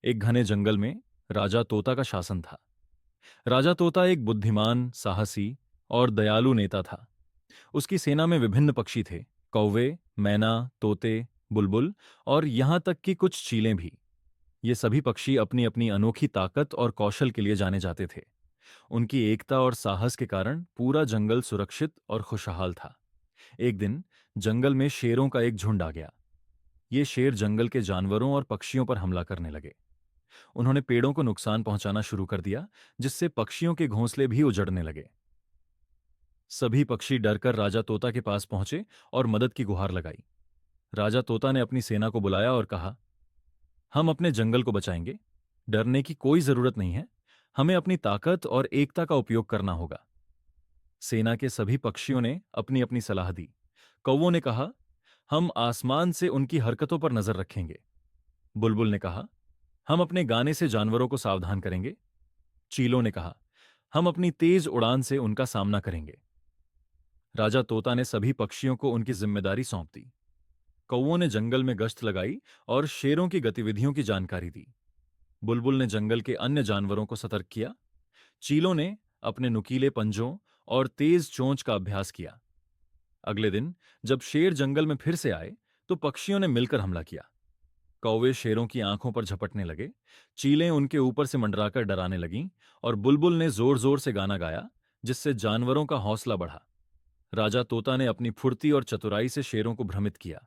एक घने जंगल में राजा तोता का शासन था। राजा तोता एक बुद्धिमान, साहसी और दयालु नेता था। उसकी सेना में विभिन्न पक्षी थे। कौवे, मैना, तोते, बुलबुल और यहाँ तक कि कुछ चीलें भी। ये सभी पक्षी अपनी अपनी अनोखी ताकत और कौशल के लिए जाने जाते थे। उनकी एकता और साहस के कारण पूरा जंगल सुरक्षित और खुशहाल था। एक दिन जंगल में शेरों का एक झुंड आ गया। ये शेर जंगल के जानवरों और पक्षियों पर हमला करने लगे। उन्होंने पेड़ों को नुकसान पहुंचाना शुरू कर दिया, जिससे पक्षियों के घोंसले भी उजड़ने लगे। सभी पक्षी डरकर राजा तोता के पास पहुंचे और मदद की गुहार लगाई। राजा तोता ने अपनी सेना को बुलाया और कहा, हम अपने जंगल को बचाएंगे। डरने की कोई जरूरत नहीं है। हमें अपनी ताकत और एकता का उपयोग करना होगा। सेना के सभी पक्षियों ने अपनी अपनी सलाह दी। कौवों ने कहा, हम आसमान से उनकी हरकतों पर नजर रखेंगे। बुलबुल ने कहा, हम अपने गाने से जानवरों को सावधान करेंगे। चीलों ने कहा, हम अपनी तेज उड़ान से उनका सामना करेंगे। राजा तोता ने सभी पक्षियों को उनकी जिम्मेदारी सौंप दी। कौवों ने जंगल में गश्त लगाई और शेरों की गतिविधियों की जानकारी दी। बुलबुल ने जंगल के अन्य जानवरों को सतर्क किया। चीलों ने अपने नुकीले पंजों और तेज चोंच का अभ्यास किया। अगले दिन जब शेर जंगल में फिर से आए, तो पक्षियों ने मिलकर हमला किया। कौवे शेरों की आंखों पर झपटने लगे, चीलें उनके ऊपर से मंडराकर डराने लगीं और बुलबुल ने जोर जोर से गाना गाया, जिससे जानवरों का हौसला बढ़ा। राजा तोता ने अपनी फुर्ती और चतुराई से शेरों को भ्रमित किया।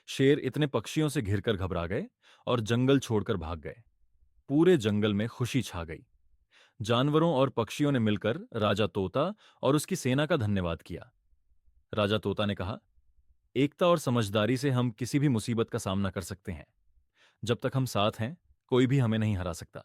शेर इतने पक्षियों से घिरकर घबरा गए और जंगल छोड़कर भाग गए। पूरे जंगल में खुशी छा गई। जानवरों और पक्षियों ने मिलकर राजा तोता और उसकी सेना का धन्यवाद किया। राजा तोता ने कहा, एकता और समझदारी से हम किसी भी मुसीबत का सामना कर सकते हैं। जब तक हम साथ हैं, कोई भी हमें नहीं हरा सकता।